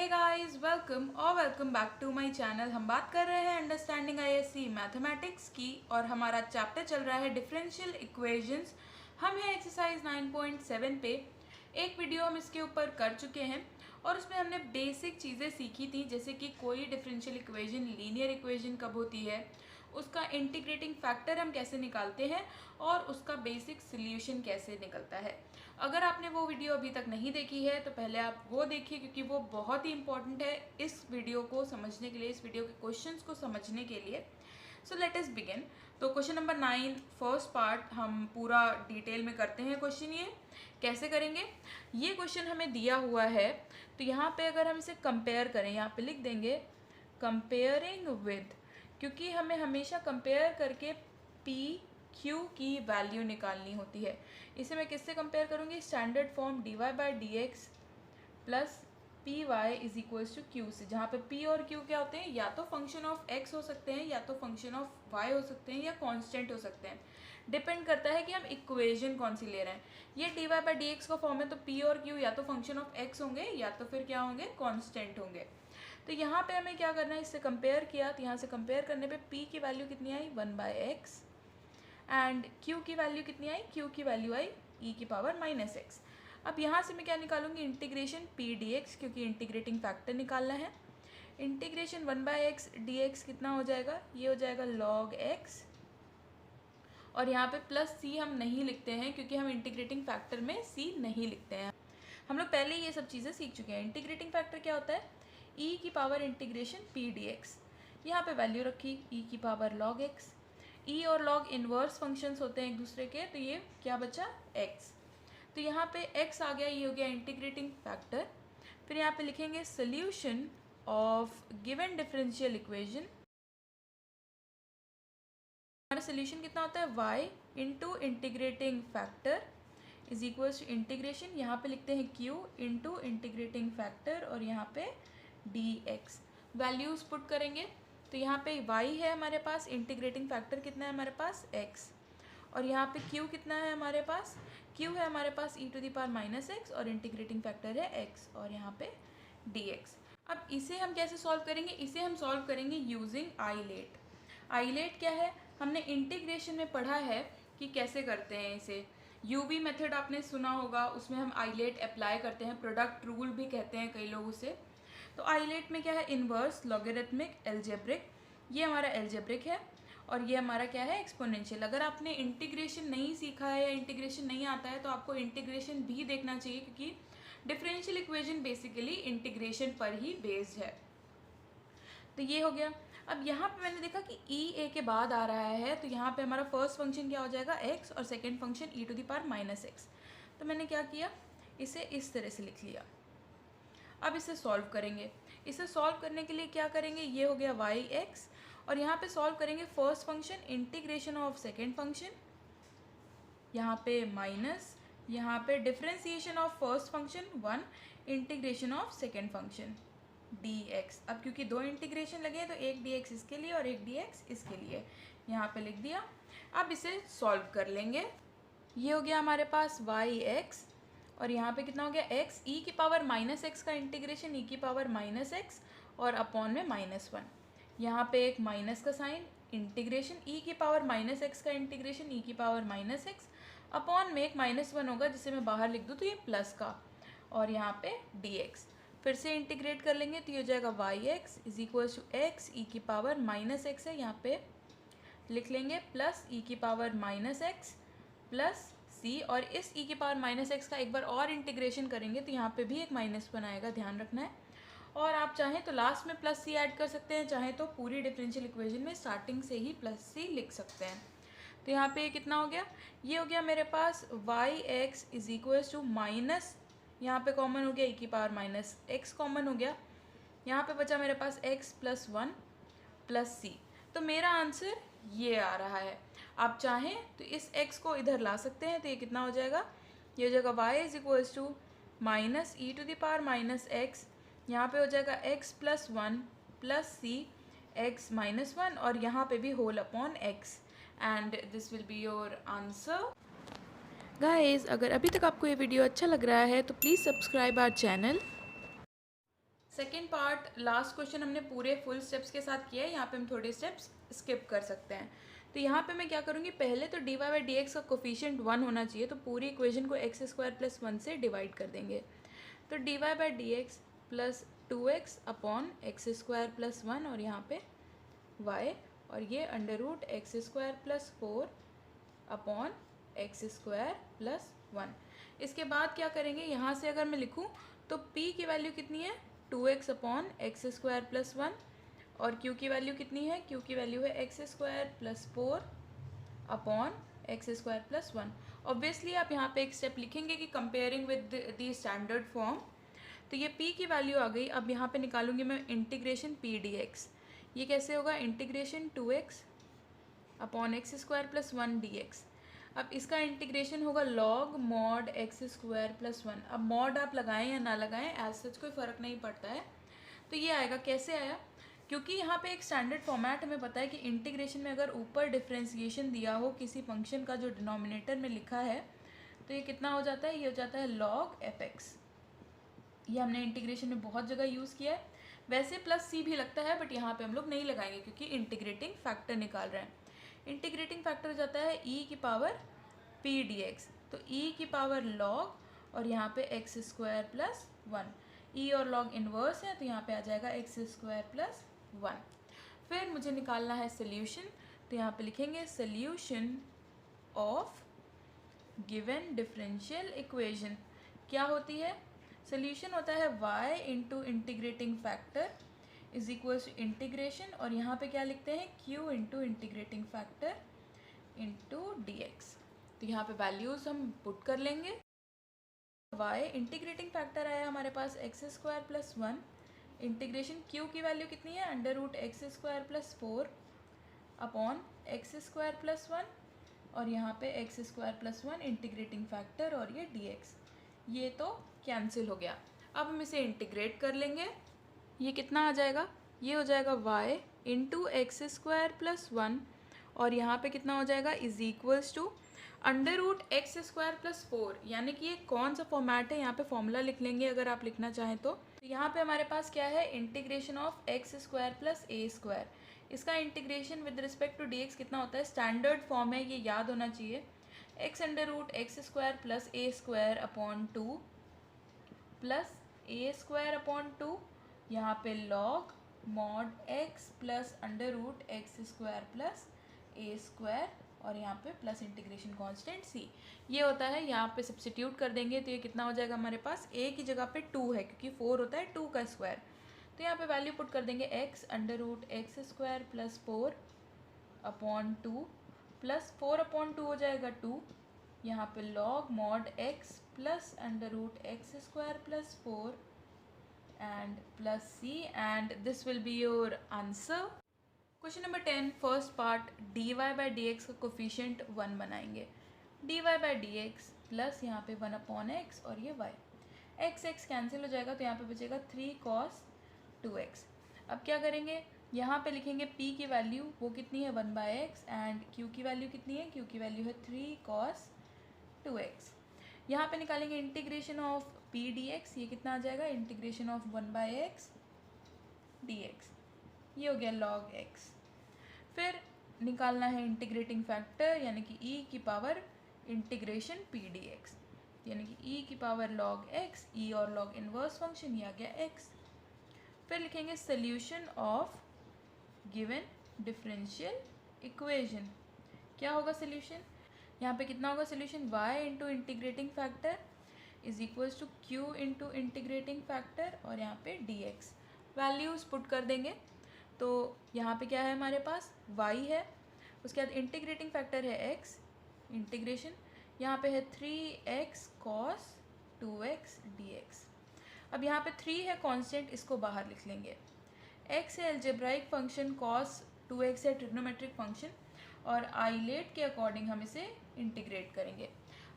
Hey guys, welcome back to my channel. हम बात कर रहे हैं अंडरस्टैंडिंग आईएससी मैथमेटिक्स की और हमारा चैप्टर चल रहा है डिफरेंशियल इक्वेशंस। हम हैं एक्सरसाइज 9.7 पे। एक वीडियो हम इसके ऊपर कर चुके हैं और उसमें हमने बेसिक चीज़ें सीखी थी, जैसे कि कोई डिफरेंशियल इक्वेशन लीनियर इक्वेशन कब होती है, उसका इंटीग्रेटिंग फैक्टर हम कैसे निकालते हैं और उसका बेसिक सॉल्यूशन कैसे निकलता है। अगर आपने वो वीडियो अभी तक नहीं देखी है तो पहले आप वो देखिए, क्योंकि वो बहुत ही इंपॉर्टेंट है इस वीडियो को समझने के लिए, इस वीडियो के क्वेश्चंस को समझने के लिए। So let us begin. तो क्वेश्चन नंबर 9 फर्स्ट पार्ट हम पूरा डिटेल में करते हैं। क्वेश्चन ये कैसे करेंगे, ये क्वेश्चन हमें दिया हुआ है तो यहाँ पे अगर हम इसे कंपेयर करें, यहाँ पे लिख देंगे कंपेयरिंग विद, क्योंकि हमें हमेशा कंपेयर करके पी क्यू की वैल्यू निकालनी होती है। इसे मैं किससे कंपेयर करूँगी, standard form d y by d x plus p y is equals to q से, जहाँ पे पी और क्यू क्या होते हैं, या तो फंक्शन ऑफ एक्स हो सकते हैं, या तो फंक्शन ऑफ वाई हो सकते हैं, या कांस्टेंट हो सकते हैं। डिपेंड करता है कि हम इक्वेशन कौन सी ले रहे हैं। ये d y by d x का फॉर्म है तो पी और क्यू या तो फंक्शन ऑफ एक्स होंगे या तो फिर क्या होंगे, कॉन्स्टेंट होंगे। तो यहाँ पे हमें क्या करना है, इससे कंपेयर किया तो यहाँ से कंपेयर करने पे p की वैल्यू कितनी आई, 1/x, एंड q की वैल्यू कितनी आई, q की वैल्यू आई e⁻−x। अब यहाँ से मैं क्या निकालूंगी, इंटीग्रेशन p dx, क्योंकि इंटीग्रेटिंग फैक्टर निकालना है। इंटीग्रेशन 1/x dx कितना हो जाएगा, ये हो जाएगा log x, और यहाँ पे प्लस c हम नहीं लिखते हैं क्योंकि हम इंटीग्रेटिंग फैक्टर में c नहीं लिखते हैं। हम लोग पहले ये सब चीज़ें सीख चुके हैं। इंटीग्रेटिंग फैक्टर क्या होता है, e⁻इंटीग्रेशन p dx। यहाँ पे वैल्यू रखी e⁻log x। e और log इन्वर्स फंक्शंस होते हैं एक दूसरे के, तो ये क्या बचा, x। तो यहाँ पे x आ गया, ये हो गया इंटीग्रेटिंग फैक्टर। फिर यहाँ पे लिखेंगे solution of given differential equation. हमारा सोल्यूशन कितना होता है, y into integrating factor is equal to integration, यहाँ पे लिखते हैं q इंटू इंटीग्रेटिंग फैक्टर और यहाँ पे dx। वैल्यूज़ पुट करेंगे तो यहाँ पे y है हमारे पास, इंटीग्रेटिंग फैक्टर कितना है हमारे पास, x, और यहाँ पे q कितना है हमारे पास, q है हमारे पास e⁻−x और इंटीग्रेटिंग फैक्टर है x, और यहाँ पे dx। अब इसे हम कैसे सॉल्व करेंगे, इसे हम सॉल्व करेंगे यूजिंग आईलेट। आईलेट क्या है, हमने इंटीग्रेशन में पढ़ा है कि कैसे करते हैं इसे। यूवी मेथड आपने सुना होगा, उसमें हम आईलेट अप्लाई करते हैं, प्रोडक्ट रूल भी कहते हैं कई लोग उसे। तो आईलेट में क्या है, इन्वर्स, लॉगरिथमिक, एल्जेब्रिक। ये हमारा एल्जेब्रिक है और ये हमारा क्या है, एक्सपोनेंशियल। अगर आपने इंटीग्रेशन नहीं सीखा है या इंटीग्रेशन नहीं आता है तो आपको इंटीग्रेशन भी देखना चाहिए, क्योंकि डिफरेंशियल इक्वेशन बेसिकली इंटीग्रेशन पर ही बेस्ड है। तो ये हो गया। अब यहाँ पे मैंने देखा कि ई ए के बाद आ रहा है, तो यहाँ पे हमारा फर्स्ट फंक्शन क्या हो जाएगा, x, और सेकंड फंक्शन e⁻−x। तो मैंने क्या किया, इसे इस तरह से लिख लिया। अब इसे सॉल्व करेंगे। इसे सॉल्व करने के लिए क्या करेंगे, ये हो गया y(x), और यहाँ पे सॉल्व करेंगे first function integration of second function, यहाँ पे माइनस, यहाँ पे differentiation of first function 1, integration of second function dx। अब क्योंकि दो इंटीग्रेशन लगे हैं तो एक dx इसके लिए और एक dx इसके लिए, यहाँ पे लिख दिया। अब इसे सॉल्व कर लेंगे। ये हो गया हमारे पास y(x), और यहाँ पे कितना हो गया x, e⁻−x का इंटीग्रेशन e⁻−x और अपॉन में -1, यहाँ पे एक माइनस का साइन, इंटीग्रेशन e⁻−x का इंटीग्रेशन e⁻−x अपॉन में एक -1 होगा जिसे मैं बाहर लिख दूँ तो ये प्लस का, और यहाँ पे dx। फिर से इंटीग्रेट कर लेंगे तो ये हो जाएगा y(x) is equal to x e⁻−x है, यहाँ पे लिख लेंगे प्लस e⁻−x प्लस c, और इस e⁻−x का एक बार और इंटीग्रेशन करेंगे तो यहाँ पे भी एक -1 आएगा, ध्यान रखना है। और आप चाहें तो लास्ट में प्लस c ऐड कर सकते हैं, चाहें तो पूरी डिफरेंशियल इक्वेशन में स्टार्टिंग से ही प्लस c लिख सकते हैं। तो यहाँ पे कितना हो गया, ये हो गया मेरे पास y(x) is equal to minus, यहाँ पे कॉमन हो गया e⁻−x कॉमन हो गया, यहाँ पे बचा मेरे पास x प्लस 1 प्लस c। तो मेरा आंसर ये आ रहा है। आप चाहें तो इस x को इधर ला सकते हैं, तो ये कितना हो जाएगा, ये हो जाएगा y is equals to minus e⁻−x, यहाँ पे हो जाएगा x plus 1 plus c x -1, और यहाँ पे भी whole upon x, and this will be your answer. Guys, अगर अभी तक आपको ये वीडियो अच्छा लग रहा है तो please subscribe our channel. Second part last question हमने पूरे फुल स्टेप्स के साथ किया है, यहाँ पे हम थोड़े स्टेप्स स्किप कर सकते हैं। तो यहाँ पे मैं क्या करूँगी, पहले तो dy बाई डी एक्स का कोफिशिएंट 1 होना चाहिए, तो पूरी इक्वेशन को एक्स स्क्वायर प्लस 1 से डिवाइड कर देंगे। तो dy by d x plus 2x upon x square plus 1 और यहाँ पे y, और ये under root x square plus 4 upon x square plus 1। इसके बाद क्या करेंगे, यहाँ से अगर मैं लिखूँ तो p की वैल्यू कितनी है 2x upon x square plus 1, और q की वैल्यू कितनी है, q की वैल्यू है x square plus 4 upon x square plus 1। Obviously आप यहाँ पे एक स्टेप लिखेंगे कि comparing with the standard form. तो ये p की वैल्यू आ गई। अब यहाँ पे निकालूंगी मैं इंटीग्रेशन p dx। ये कैसे होगा, integration 2x upon x square plus 1 dx। अब इसका इंटीग्रेशन होगा log mod x square plus 1। अब मॉड आप लगाएं या ना लगाएं, एज सच कोई फ़र्क नहीं पड़ता है। तो ये आएगा, कैसे आया, क्योंकि यहाँ पे एक स्टैंडर्ड फॉर्मेट हमें पता है कि इंटीग्रेशन में अगर ऊपर डिफ्रेंसिएशन दिया हो किसी फंक्शन का जो डिनोमिनेटर में लिखा है, तो ये कितना हो जाता है, ये हो जाता है log fx। ये हमने इंटीग्रेशन में बहुत जगह यूज़ किया है। वैसे प्लस सी भी लगता है, बट यहाँ पे हम लोग नहीं लगाएंगे क्योंकि इंटीग्रेटिंग फैक्टर निकाल रहे हैं। इंटीग्रेटिंग फैक्टर हो जाता है e की पावर p dx। तो e की पावर log और यहाँ पे एक्स स्क्वायर प्लस 1, e और log इन्वर्स है, तो यहाँ पे आ जाएगा एक्स स्क्वायर प्लस 1। फिर मुझे निकालना है सोल्यूशन, तो यहाँ पे लिखेंगे solution of given differential equation. क्या होती है, सोल्यूशन होता है y into integrating factor is equal to integration, और यहाँ पे क्या लिखते हैं q into integrating factor into dx। तो यहाँ पे वैल्यूज़ हम पुट कर लेंगे। y इंटीग्रेटिंग फैक्टर आया हमारे पास x square plus 1, integration q की वैल्यू कितनी है under root x square plus 4 upon x square plus 1, और यहाँ पे x square plus 1 integrating factor और ये dx। ये तो कैंसिल हो गया। अब हम इसे इंटीग्रेट कर लेंगे। ये कितना आ जाएगा, ये हो जाएगा y into x square plus 1, और यहाँ पे कितना हो जाएगा is equals to under root x square plus 4। यानी कि ये कौन सा फॉर्मेट है, यहाँ पे फॉर्मूला लिख लेंगे अगर आप लिखना चाहें तो। यहाँ पे हमारे पास क्या है, integration of x square plus a square. इसका integration with respect to d x कितना होता है, स्टैंडर्ड फॉर्म है, ये याद होना चाहिए। X under root x square plus a square upon 2 plus a square upon 2, यहाँ पे log mod x plus under root x square plus a square, और यहाँ पे प्लस इंटीग्रेशन कांस्टेंट c। ये होता है, यहाँ पे सब्स्टिट्यूट कर देंगे तो ये कितना हो जाएगा हमारे पास, a की जगह पे 2 है क्योंकि 4 होता है 2 का स्क्वायर। तो यहाँ पे वैल्यू पुट कर देंगे x under root x square plus 4 upon 2 plus 4 upon 2 हो जाएगा 2, यहाँ पे log mod x plus under root x square plus 4 and plus c, and this will be your answer. Question number 10 first part, dy by d x का coefficient 1 बनाएंगे। dy by d x plus यहाँ पे 1 upon x और ये y, x cancel हो जाएगा तो यहाँ पे बचेगा 3 cos 2x। अब क्या करेंगे, यहाँ पे लिखेंगे p की वैल्यू वो कितनी है 1 बाई एक्स, एंड q की वैल्यू कितनी है, q की वैल्यू है 3 cos 2x। यहाँ पे निकालेंगे इंटीग्रेशन ऑफ p dx। ये कितना आ जाएगा, integration of 1 by x dx। ये हो गया log x। फिर निकालना है इंटीग्रेटिंग फैक्टर यानी कि e की पावर इंटीग्रेशन p dx, यानी कि e की पावर log x, e और log इन्वर्स फंक्शन, ये आ गया x। फिर लिखेंगे solution of given differential equation. क्या होगा सोल्यूशन, यहाँ पे कितना होगा solution, y into integrating factor is equals to q into integrating factor और यहाँ पे dx। वैल्यूज़ पुट कर देंगे। तो यहाँ पे क्या है हमारे पास, y है, उसके बाद इंटीग्रेटिंग फैक्टर है x, इंटीग्रेशन यहाँ पे है 3x cos 2x dx। अब यहाँ पे 3 है कांस्टेंट, इसको बाहर लिख लेंगे। x है एल्जेब्राइक फंक्शन, cos 2x है ट्रिग्नोमेट्रिक फंक्शन, और आइलेट के अकॉर्डिंग हम इसे इंटीग्रेट करेंगे।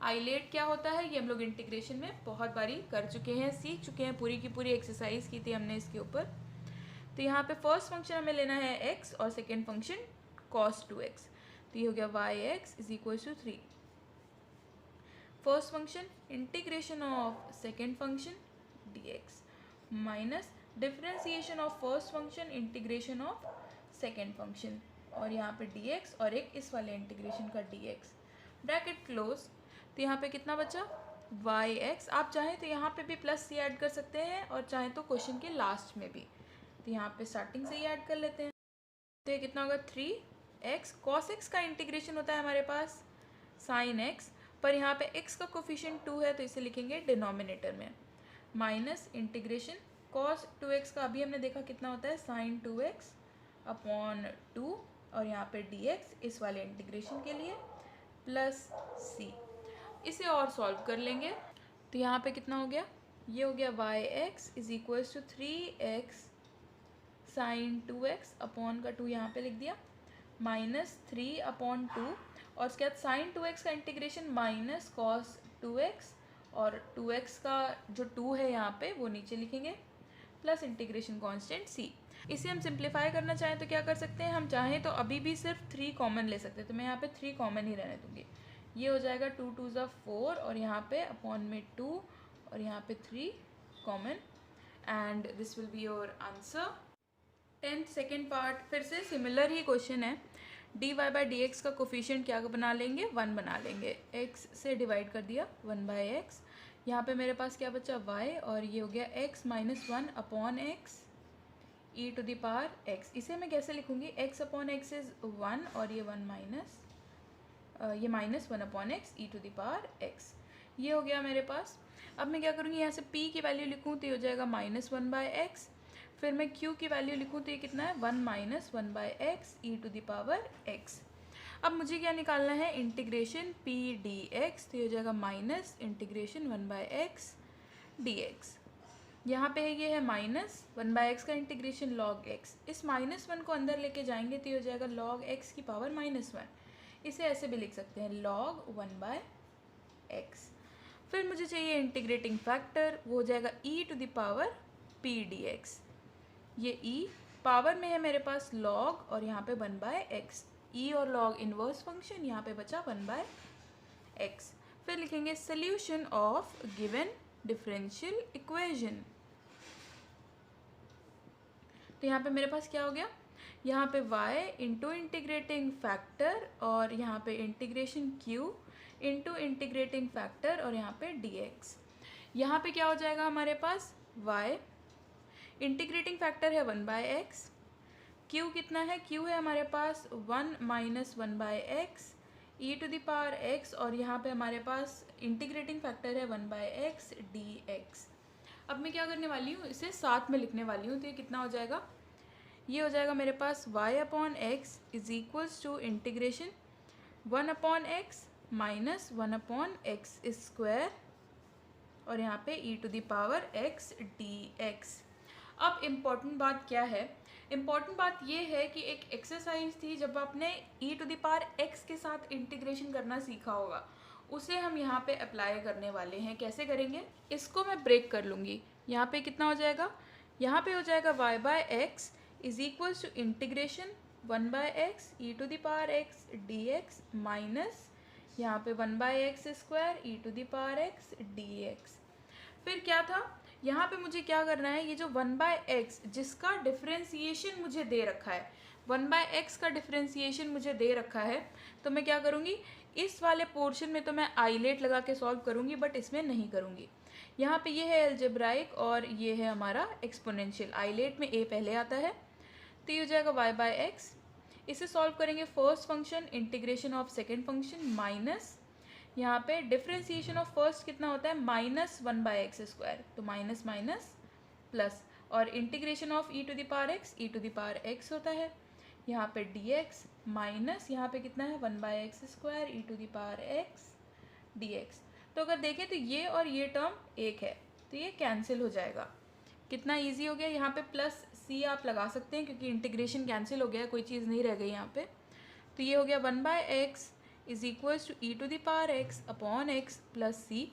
आइलेट क्या होता है, ये हम लोग इंटीग्रेशन में बहुत बारी कर चुके हैं, सीख चुके हैं, पूरी की पूरी एक्सरसाइज की थी हमने इसके ऊपर। तो यहाँ पे फर्स्ट फंक्शन हमें लेना है x और सेकेंड फंक्शन cos 2x। तो ये हो गया yx is equal to 3। First function integration of second function dx minus differentiation of first function, integration of second function, और यहाँ पे dx और एक इस वाले इंटीग्रेशन का dx, ब्रैकेट क्लोज। तो यहाँ पे कितना बचा yx। आप चाहें तो यहाँ पे भी प्लस सी ऐड कर सकते हैं और चाहें तो क्वेश्चन के लास्ट में भी। तो यहाँ पे स्टार्टिंग से ही ऐड कर लेते हैं। तो ये कितना होगा 3x। कॉस एक्स का इंटीग्रेशन होता है हमारे पास साइन एक्स, पर यहाँ पे x का कोफिशिएंट 2 है तो इसे लिखेंगे डिनोमिनेटर में, माइनस इंटीग्रेशन कॉस 2x का अभी हमने देखा कितना होता है साइन 2x अपॉन 2, और यहाँ पे dx इस वाले इंटीग्रेशन के लिए, प्लस c। इसे और सॉल्व कर लेंगे तो यहाँ पे कितना हो गया, ये हो गया yx is equals to 3x sine 2x upon का 2 यहाँ पे लिख दिया, माइनस 3 अपॉन 2, और उसके बाद साइन 2x का इंटीग्रेशन माइनस कॉस 2x, और 2x का जो 2 है यहाँ पे वो नीचे लिखेंगे, प्लस इंटीग्रेशन कांस्टेंट c। इसे हम सिंप्लीफाई करना चाहें तो क्या कर सकते हैं, हम चाहें तो अभी भी सिर्फ 3 कॉमन ले सकते हैं, तो मैं यहाँ पे 3 कॉमन ही रहने दूँगी। ये हो जाएगा 2 2 ज़ा 4, और यहाँ पे अपॉन में 2, और यहाँ पे 3 common, and this will be your answer. 10th second part फिर से सिमिलर ही क्वेश्चन है। dy बाई डी एक्स का कोफिशिएंट क्या बना लेंगे, 1 बना लेंगे। x से डिवाइड कर दिया 1 बाई एक्स, यहाँ पे मेरे पास क्या बचा y, और ये हो गया x minus 1 upon x e to the power x। इसे मैं कैसे लिखूँगी, x अपॉन एक्स इज़ 1, और ये 1 माइनस ये minus 1 upon x e to the power x। ये हो गया मेरे पास। अब मैं क्या करूँगी, यहाँ से p की वैल्यू लिखूँ तो ये हो जाएगा माइनस 1 बाई एक्स, फिर मैं q की वैल्यू लिखूँ तो ये कितना है 1 minus 1 by x e to the power x। अब मुझे क्या निकालना है, इंटीग्रेशन p dx, तो ये हो जाएगा minus integration 1 by x dx। यहाँ पे ये है माइनस 1 बाई एक्स का इंटीग्रेशन लॉग x, इस माइनस 1 को अंदर लेके जाएंगे तो ये हो जाएगा लॉग x की पावर माइनस 1। इसे ऐसे भी लिख सकते हैं लॉग 1 बाई एक्स। फिर मुझे चाहिए इंटीग्रेटिंग फैक्टर, वो हो जाएगा e to the power p dx। ये e पावर में है मेरे पास log, और यहाँ पे 1 बाय एक्स, e और log इनवर्स फंक्शन, यहाँ पे बचा 1 बाय एक्स। फिर लिखेंगे solution of given differential equation. तो यहाँ पे मेरे पास क्या हो गया, यहाँ पे y इंटू इंटीग्रेटिंग फैक्टर, और यहाँ पे integration q into integrating factor, और यहाँ पे dx। यहाँ पे क्या हो जाएगा हमारे पास y, इंटीग्रेटिंग फैक्टर है 1 बाय एक्स, q कितना है, q है हमारे पास 1 minus 1 by x e to the power x, और यहाँ पे हमारे पास इंटीग्रेटिंग फैक्टर है 1 बाय एक्स dx। अब मैं क्या करने वाली हूँ, इसे साथ में लिखने वाली हूँ, तो ये कितना हो जाएगा, ये हो जाएगा मेरे पास y upon x is equals to integration 1 upon x minus 1 upon x square, और यहाँ पे e to the power x dx। अब इम्पॉर्टेंट बात क्या है, इम्पॉर्टेंट बात ये है कि एक एक्सरसाइज थी जब आपने e to the power x के साथ इंटीग्रेशन करना सीखा होगा, उसे हम यहाँ पे अप्लाई करने वाले हैं। कैसे करेंगे, इसको मैं ब्रेक कर लूँगी। यहाँ पे कितना हो जाएगा, यहाँ पे हो जाएगा y by x is equals to integration 1 by x e to the power x dx minus यहाँ पे 1 by x square e to the power x dx। फिर क्या था, यहाँ पे मुझे क्या करना है, ये जो 1 बाय एक्स जिसका डिफरेंशिएशन मुझे दे रखा है, 1 बाय एक्स का डिफरेंशिएशन मुझे दे रखा है, तो मैं क्या करूँगी, इस वाले पोर्शन में तो मैं आइलेट लगा के सॉल्व करूँगी, बट इसमें नहीं करूँगी। यहाँ पे ये है एल्जेब्राइक और ये है हमारा एक्सपोनेंशियल, आइलेट में a पहले आता है, तो ये हो जाएगा y बाय एक्स। इसे सॉल्व करेंगे first function integration of second function minus यहाँ पे डिफरेंशिएशन ऑफ फर्स्ट कितना होता है माइनस 1 बाय एक्स स्क्वायर, तो माइनस माइनस प्लस, और integration of e to the power x e to the power x होता है, यहाँ पे dx माइनस यहाँ पे कितना है 1 by x square e to the power x dx। तो अगर देखें तो ये और ये टर्म एक है, तो ये कैंसिल हो जाएगा। कितना ईजी हो गया, यहाँ पे प्लस c आप लगा सकते हैं क्योंकि इंटीग्रेशन कैंसिल हो गया, कोई चीज़ नहीं रह गई यहाँ पे। तो ये हो गया 1 by x is equals to e to the power x upon x plus c.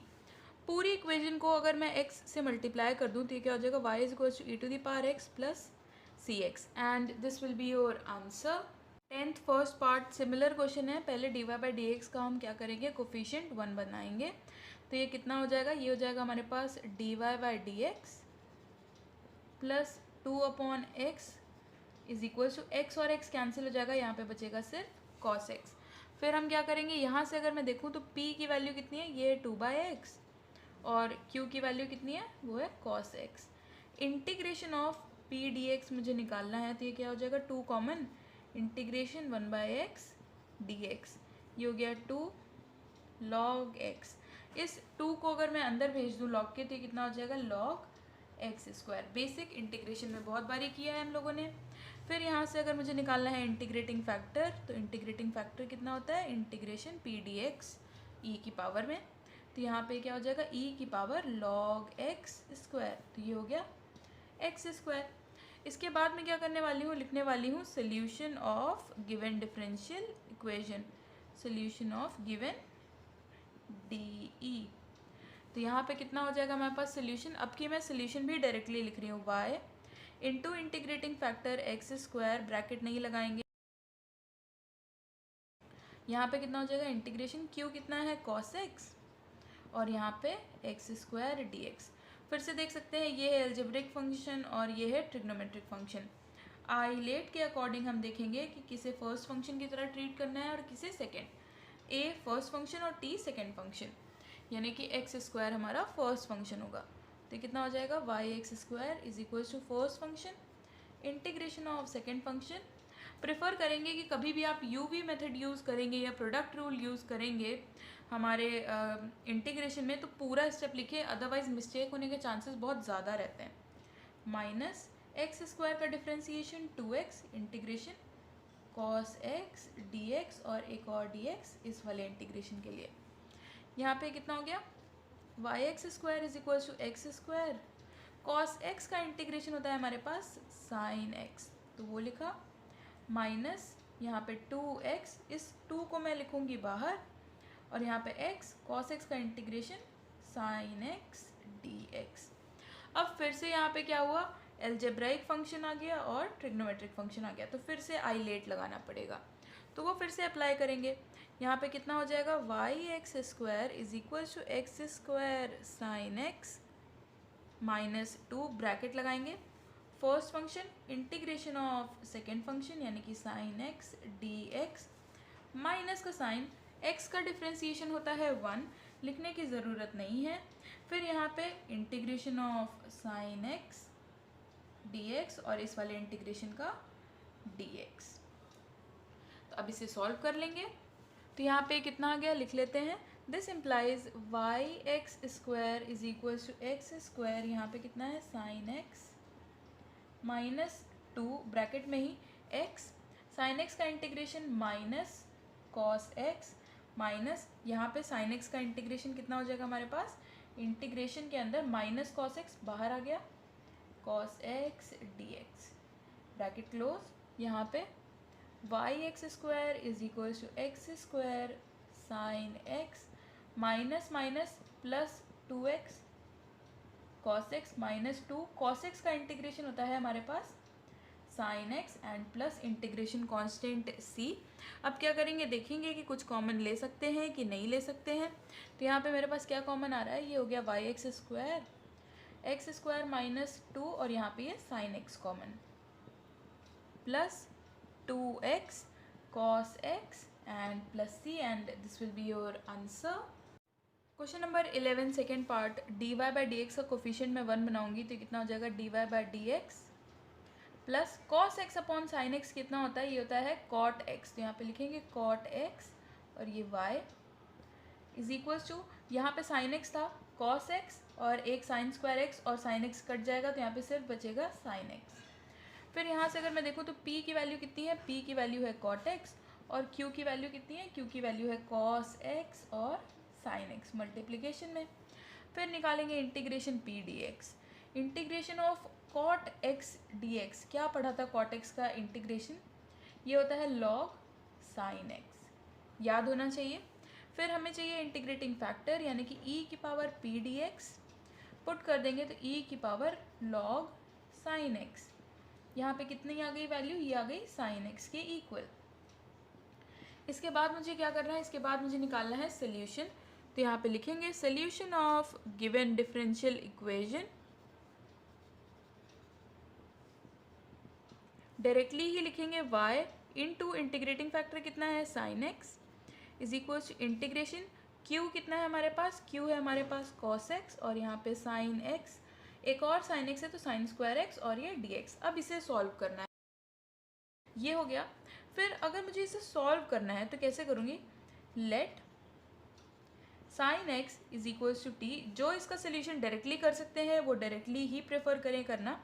पूरी इक्वेशन को अगर मैं x से मल्टीप्लाई कर दूँ तो ये क्या हो जाएगा, y is equals to e to the power x plus c x, and this will be your answer. 10th first part similar question है, पहले dy बाई डी एक्स का हम क्या करेंगे, कोफिशिएंट 1 बनाएंगे, तो ये कितना हो जाएगा, ये हो जाएगा हमारे पास dy by d x plus 2/x is equals to x और x कैंसिल हो जाएगा, यहाँ पे बचेगा सिर्फ cos x। फिर हम क्या करेंगे, यहाँ से अगर मैं देखूँ तो p की वैल्यू कितनी है, ये 2/x और q की वैल्यू कितनी है, वो है cos x। Integration of p dx मुझे निकालना है, तो ये क्या हो जाएगा, 2 कॉमन इंटीग्रेशन 1/x dx, ये हो गया 2 log x। इस 2 को अगर मैं अंदर भेज दूँ log के, तो ये कितना हो जाएगा, log x square. Basic integration में बहुत बारी किया है हम लोगों ने। फिर यहाँ से अगर मुझे निकालना है इंटीग्रेटिंग फैक्टर, तो इंटीग्रेटिंग फैक्टर कितना होता है, इंटीग्रेशन p dx e की पावर में, तो यहाँ पे क्या हो जाएगा, e की पावर log x स्क्वायर, तो ये हो गया x स्क्वायर। इसके बाद में क्या करने वाली हूँ, लिखने वाली हूँ solution of given differential equation, solution of given D. तो यहाँ पे कितना हो जाएगा हमारे पास सोल्यूशन। अब की मैं सोल्यूशन भी डायरेक्टली लिख रही हूँ, y into integrating factor x square, bracket नहीं लगाएंगे, यहाँ पे कितना हो जाएगा, इंटीग्रेशन q कितना है cos x और यहाँ पे एक्स स्क्वायर dx। फिर से देख सकते हैं, ये है एल्जेब्रिक फंक्शन और ये है ट्रिग्नोमेट्रिक फंक्शन। आइलेट के अकॉर्डिंग हम देखेंगे कि किसे फर्स्ट फंक्शन की तरह ट्रीट करना है और किसे सेकेंड, a फर्स्ट फंक्शन और t सेकेंड फंक्शन, यानी कि एक्स स्क्वायर हमारा फर्स्ट फंक्शन होगा। तो कितना हो जाएगा, y x square is equals to first function integration of second function. Prefer करेंगे कि कभी भी आप यूवी मेथड यूज़ करेंगे या प्रोडक्ट रूल यूज़ करेंगे हमारे इंटीग्रेशन में, तो पूरा स्टेप लिखिए, अदरवाइज मिस्टेक होने के चांसेस बहुत ज़्यादा रहते हैं। माइनस एक्स स्क्वायर का differentiation 2x integration cos x dx और एक और dx इस वाले इंटीग्रेशन के लिए। यहाँ पे कितना हो गया, y x square is equals to x square, cos x का इंटीग्रेशन होता है हमारे पास साइन एक्स, तो वो लिखा, माइनस यहाँ पे 2x, इस 2 को मैं लिखूँगी बाहर, और यहाँ पे x, कॉस एक्स का इंटीग्रेशन साइन एक्स dx। अब फिर से यहाँ पे क्या हुआ, एल्जेब्राइक फंक्शन आ गया और ट्रिग्नोमेट्रिक फंक्शन आ गया, तो फिर से आइलेट लगाना पड़ेगा, तो वो फिर से अप्लाई करेंगे। यहाँ पे कितना हो जाएगा, y x square is equal to x square sine x minus 2, bracket लगाएंगे, first function integration of second function यानी कि sine x d x, minus का साइन, एक्स का डिफ्रेंसीशन होता है 1, लिखने की ज़रूरत नहीं है। फिर यहाँ पे integration of sine x d x और इस वाले इंटीग्रेशन का डी एक्स। तो अब इसे सॉल्व कर लेंगे, तो यहाँ पे कितना आ गया, लिख लेते हैं, this implies y x square is equals to x square, यहाँ पे कितना है साइन एक्स माइनस 2, ब्रैकेट में ही एक्स, साइन एक्स का integration minus cos x, minus यहाँ पे साइन एक्स का इंटीग्रेशन कितना हो जाएगा हमारे पास, इंटीग्रेशन के अंदर माइनस कॉस एक्स बाहर आ गया, cos x d x, bracket close, यहाँ पे y x square is equals to x square sine x minus minus plus 2x cos x minus 2, cos x का इंटीग्रेशन होता है हमारे पास sine x and plus integration constant c। अब क्या करेंगे, देखेंगे कि कुछ कॉमन ले सकते हैं कि नहीं ले सकते हैं। तो यहाँ पे मेरे पास क्या कॉमन आ रहा है, ये हो गया वाई एक्स स्क्वायर माइनस 2 और यहाँ पे ये sine x common, plus 2x cos x and plus c, and this will be your answer. Question number 11 second part, dy by d x का कोफिशिएंट मैं 1 बनाऊंगी, तो कितना हो जाएगा, dy by d x plus cos x upon sine x कितना होता है, ये होता है कॉट एक्स, तो यहाँ पे लिखेंगे कॉट एक्स और ये y इज इक्वल्स टू, यहाँ पे साइन एक्स था कॉस एक्स और एक साइन स्क्वायर एक्स और साइन एक्स कट जाएगा, तो यहाँ पे सिर्फ बचेगा साइन एक्स। फिर यहाँ से अगर मैं देखूँ तो p की वैल्यू कितनी है, p की वैल्यू है cot x और q की वैल्यू कितनी है, q की वैल्यू है cos x और sin x मल्टीप्लिकेशन में। फिर निकालेंगे integration p dx, integration of cot x dx, क्या पढ़ा था cot x का इंटीग्रेशन, ये होता है log sin x, याद होना चाहिए। फिर हमें चाहिए इंटीग्रेटिंग फैक्टर यानी कि e की पावर p dx, पुट कर देंगे तो e की पावर log sin x, यहाँ पे कितनी आ गई वैल्यू, ये आ गई साइन एक्स के इक्वल। इसके बाद मुझे क्या करना है, इसके बाद मुझे निकालना है सोल्यूशन, तो यहाँ पे लिखेंगे solution of given differential equation directly ही लिखेंगे y इनटू इंटीग्रेटिंग फैक्टर कितना है sin x is equal to integration q कितना है हमारे पास, q है हमारे पास cos x और यहाँ पे sin x, एक और sin x है तो sin स्क्वायर x और ये dx। अब इसे सॉल्व करना है, ये हो गया। फिर अगर मुझे इसे सॉल्व करना है तो कैसे करूँगी, let sin x is equal to t, जो इसका सोल्यूशन डायरेक्टली कर सकते हैं वो डायरेक्टली ही प्रेफर करें करना।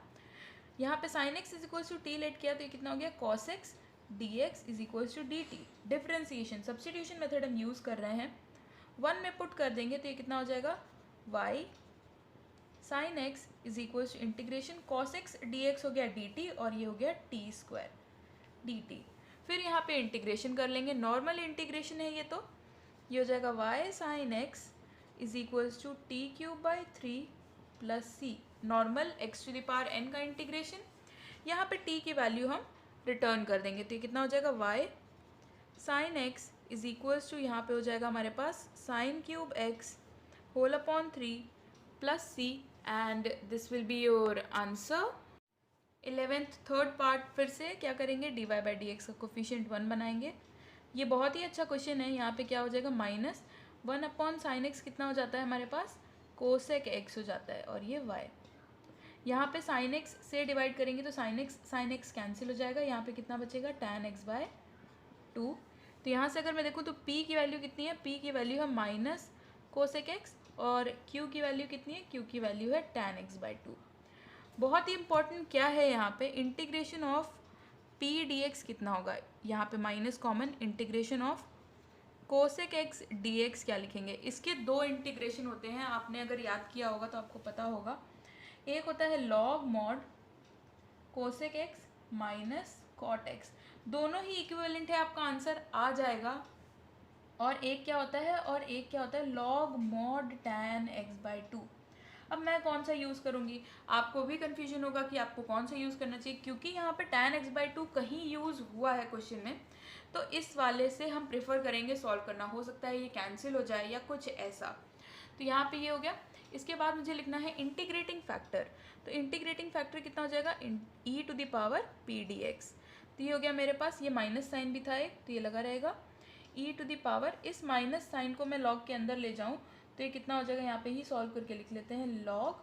यहाँ पे sin x is equal to t let किया तो ये कितना हो गया cos x dx is equal to dt। Differentiation substitution method हम यूज़ कर रहे हैं, 1 में पुट कर देंगे तो ये कितना हो जाएगा y sin x is equal to integration cos x dx हो गया dt और ये हो गया t स्क्वायर dt। फिर यहाँ पे इंटीग्रेशन कर लेंगे, नॉर्मल इंटीग्रेशन है ये, तो ये हो जाएगा y sin x is equals to t cube by 3 plus c, normal x to the power n का इंटीग्रेशन। यहाँ पे t की वैल्यू हम रिटर्न कर देंगे तो ये कितना हो जाएगा y sin x is equals to, यहाँ पे हो जाएगा हमारे पास sin cube x whole upon 3 plus c and this will be your answer. 11th third part फिर से क्या करेंगे, dy बाई डी एक्स का कोफिशिएंट 1 बनाएंगे। ये बहुत ही अच्छा क्वेश्चन है। यहाँ पे क्या हो जाएगा माइनस 1 अपॉन साइन एक्स कितना हो जाता है हमारे पास, कोसेक एक्स हो जाता है और ये y। यहाँ पे साइन एक्स से डिवाइड करेंगे तो साइन एक्स कैंसिल हो जाएगा, यहाँ पे कितना बचेगा tan x बाय 2। तो यहाँ से अगर मैं देखूँ तो p की वैल्यू कितनी है, p की वैल्यू है माइनस कोसेक एक्स और q की वैल्यू कितनी है, q की वैल्यू है tan x बाय 2। बहुत ही इंपॉर्टेंट क्या है यहाँ पे, इंटीग्रेशन ऑफ p dx कितना होगा, यहाँ पे minus common, integration of cosec x dx क्या लिखेंगे। इसके दो इंटीग्रेशन होते हैं, आपने अगर याद किया होगा तो आपको पता होगा। एक होता है log mod cosec x minus cot x, दोनों ही इक्विवेलेंट है, आपका आंसर आ जाएगा। और एक क्या होता है, और एक क्या होता है log mod tan x by 2। अब मैं कौन सा यूज़ करूँगी, आपको भी कन्फ्यूजन होगा कि आपको कौन सा यूज़ करना चाहिए, क्योंकि यहाँ पे tan x बाई 2 कहीं यूज़ हुआ है क्वेश्चन में, तो इस वाले से हम प्रेफर करेंगे सॉल्व करना। हो सकता है ये कैंसिल हो जाए या कुछ ऐसा, तो यहाँ पे ये हो गया। इसके बाद मुझे लिखना है इंटीग्रेटिंग फैक्टर, तो इंटीग्रेटिंग फैक्टर कितना हो जाएगा, e to the power p dx। तो ये हो गया मेरे पास, ये माइनस साइन भी था एक तो ये लगा रहेगा, e टू द पावर, इस माइनस साइन को मैं लॉग के अंदर ले जाऊँ तो ये कितना हो जाएगा, यहाँ पे ही सॉल्व करके लिख लेते हैं लॉग,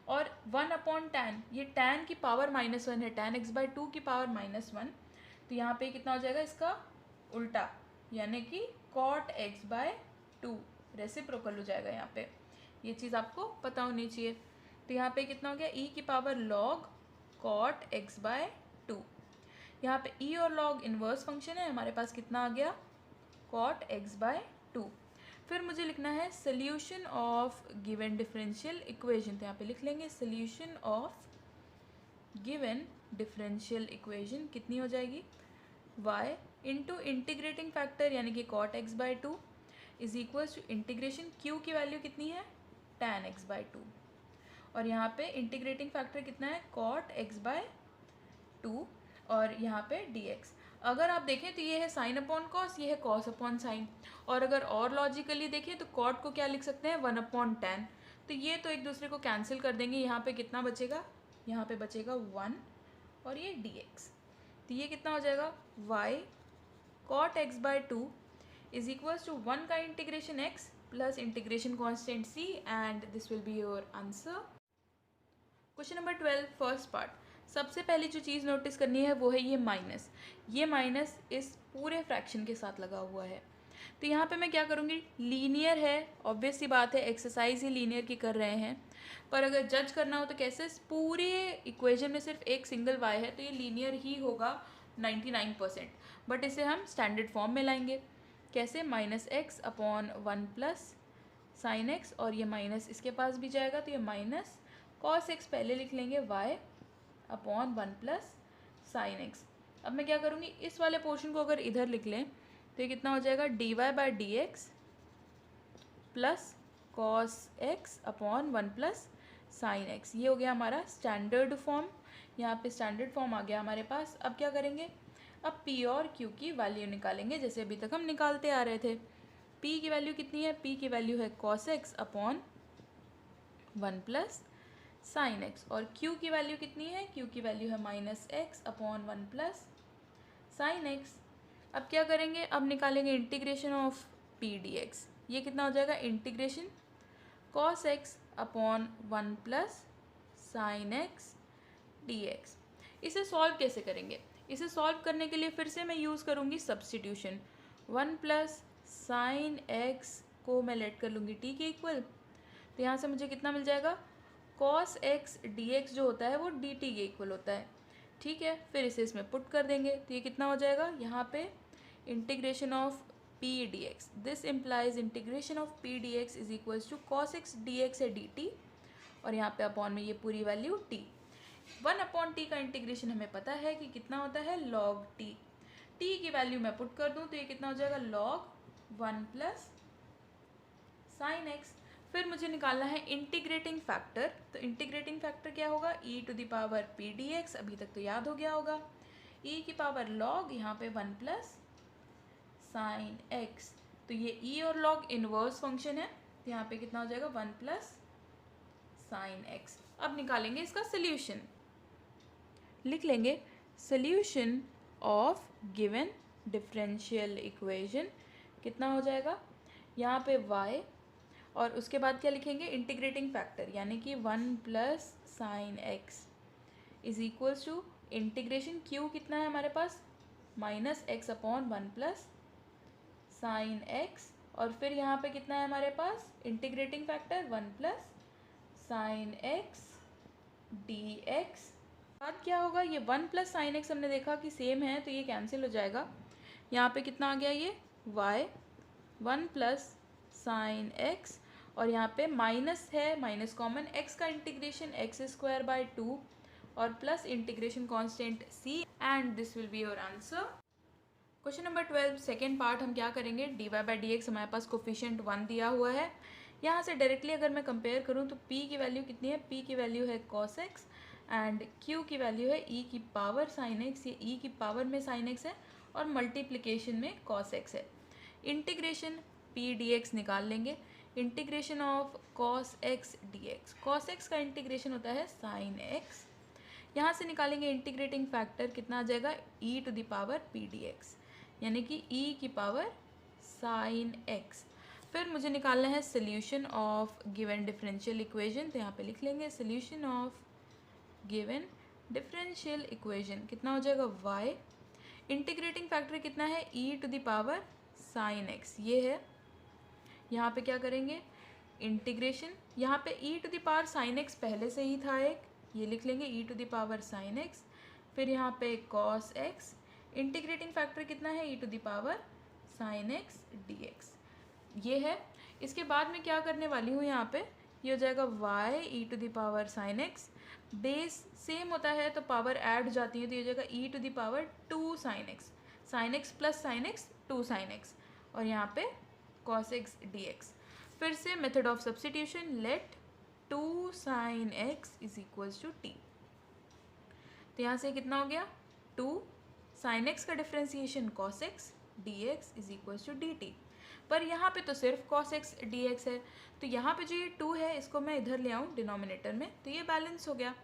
और 1 अपॉन टैन, ये टैन की पावर -1 है, tan x बाई 2 की पावर -1, तो यहाँ पे कितना हो जाएगा इसका उल्टा, यानी कि cot x बाय 2 रेसिप्रोकल हो जाएगा। यहाँ पे ये चीज़ आपको पता होनी चाहिए। तो यहाँ पे कितना हो गया, e की पावर log cot x बाय 2, यहाँ पे e और log इन्वर्स फंक्शन है, हमारे पास कितना आ गया cot x बाय 2। फिर मुझे लिखना है solution of given differential equation, तो यहाँ पे लिख लेंगे solution of given differential equation कितनी हो जाएगी, y इंटू इंटीग्रेटिंग फैक्टर यानी कि cot x by 2 is equals to integration q की वैल्यू कितनी है tan x बाई 2, और यहाँ पे इंटीग्रेटिंग फैक्टर कितना है cot x बाय 2 और यहाँ पे dx। अगर आप देखें तो ये है साइन अपॉन कॉस, ये है कॉस अपॉन साइन, और अगर और लॉजिकली देखें तो कॉट को क्या लिख सकते हैं 1 अपॉन टैन, तो ये तो एक दूसरे को कैंसिल कर देंगे। यहाँ पे कितना बचेगा, यहाँ पे बचेगा 1 और ये dx, तो ये कितना हो जाएगा y cot x by 2 is equals to 1 का integration x plus integration constant c and this will be your answer. Question number 12 first part, सबसे पहली जो चीज़ नोटिस करनी है वो है ये माइनस, ये माइनस इस पूरे फ्रैक्शन के साथ लगा हुआ है। तो यहाँ पे मैं क्या करूँगी, लीनियर है, ऑब्वियस सी बात है, एक्सरसाइज ही लीनियर की कर रहे हैं, पर अगर जज करना हो तो कैसे, पूरे इक्वेशन में सिर्फ एक सिंगल y है तो ये लीनियर ही होगा 99%, बट इसे हम स्टैंडर्ड फॉर्म में लाएंगे। कैसे, minus x upon 1 plus sine x, और ये माइनस इसके पास भी जाएगा तो ये माइनस कॉस एक्स पहले लिख लेंगे y upon 1 plus sine x. अब मैं क्या करूँगी, इस वाले पोर्शन को अगर इधर लिख लें तो ये कितना हो जाएगा dy by d x plus cos x upon 1 plus sine x. ये हो गया हमारा स्टैंडर्ड फॉर्म, यहाँ पे स्टैंडर्ड फॉर्म आ गया हमारे पास। अब क्या करेंगे, अब p और q की वैल्यू निकालेंगे जैसे अभी तक हम निकालते आ रहे थे। p की वैल्यू कितनी है, p की वैल्यू है cos x upon 1 plus sine x, और क्यू की वैल्यू कितनी है, क्यू की वैल्यू है minus x upon one plus sine x. अब क्या करेंगे, अब निकालेंगे integration of p d x. ये कितना हो जाएगा, integration cos x upon one plus sine x d x. इसे सॉल्व कैसे करेंगे, इसे सॉल्व करने के लिए फिर से मैं यूज़ करूँगी substitution. One plus sine x को मैं लेट कर लूँगी टी के इक्वल, तो यहाँ से मुझे कितना मिल जाएगा, कॉस एक्स डी एक्स जो होता है वो डी टी के इक्वल होता है। ठीक है, फिर इसे इसमें पुट कर देंगे तो ये कितना हो जाएगा, यहाँ पे integration of p d x, this implies integration of p d x is equals to cos x d x है डी टी, और यहाँ पे अपॉन में ये पूरी value t. One upon t का इंटीग्रेशन हमें पता है कि कितना होता है, लॉग टी। टी की वैल्यू मैं पुट कर दूँ तो ये कितना हो जाएगा, log one plus sine x. फिर मुझे निकालना है इंटीग्रेटिंग फैक्टर, तो इंटीग्रेटिंग फैक्टर क्या होगा, e to the power p d x, अभी तक तो याद हो गया होगा, ई की पावर लॉग यहाँ पे वन प्लस साइन एक्स। तो ये ई और लॉग इनवर्स फंक्शन है, तो यहाँ पे कितना हो जाएगा, वन प्लस साइन एक्स। अब निकालेंगे इसका सोल्यूशन, लिख लेंगे solution of given differential equation कितना हो जाएगा, यहाँ पे y, और उसके बाद क्या लिखेंगे, इंटीग्रेटिंग फैक्टर यानी कि one plus sine x is equals to integration q कितना है हमारे पास, minus x upon one plus sine x, और फिर यहाँ पे कितना है हमारे पास, integrating factor one plus sine x d x. बाद क्या होगा, ये वन प्लस साइन एक्स हमने देखा कि सेम है तो ये कैंसिल हो जाएगा, यहाँ पे कितना आ गया, ये y one plus sine x, और यहाँ पे माइनस है, माइनस कॉमन, एक्स का integration x square by two और plus integration constant c, and this will be your answer. Question number 12 second part हम क्या करेंगे, d y by d x हमारे पास कोफिशिएंट 1 दिया हुआ है। यहाँ से डायरेक्टली अगर मैं कंपेयर करूँ तो p की वैल्यू कितनी है, p की वैल्यू है cos x एंड q की वैल्यू है e की पावर sin x, ये e की पावर में sin x है और मल्टीप्लिकेशन में cos x है। इंटीग्रेशन p dx निकाल लेंगे, integration of cos x dx, cos x का इंटीग्रेशन होता है sin x। यहाँ से निकालेंगे इंटीग्रेटिंग फैक्टर कितना आ जाएगा, e to the power p dx यानी कि e की पावर sin x। फिर मुझे निकालना है solution of given differential equation, तो यहाँ पे लिख लेंगे solution of given differential equation कितना हो जाएगा, y, इंटीग्रेटिंग फैक्टर कितना है, e to the power sin x, ये है। यहाँ पे क्या करेंगे, इंटीग्रेशन, यहाँ पे e to the power sin x पहले से ही था एक, ये लिख लेंगे e to the power sin x, फिर यहाँ पे cos x, इंटीग्रेटिंग फैक्टर कितना है, e to the power sin x dx, ये है। इसके बाद में क्या करने वाली हूँ, यहाँ पे ये हो जाएगा y e to the power sin x, base same होता है तो पावर ऐड हो जाती है, तो ये हो जाएगा e to the power 2 sin x plus sin x 2 sin x, और यहाँ पे cos x dx। फिर से method of substitution, let 2 sin x is equals to t, तो यहाँ से कितना हो गया, 2 sin x का differentiation cos x dx is equals to dt, पर यहाँ पे तो सिर्फ cos x dx है, तो यहाँ पे जो ये 2 है इसको मैं इधर ले आऊँ डिनोमिनेटर में, तो ये बैलेंस हो गया।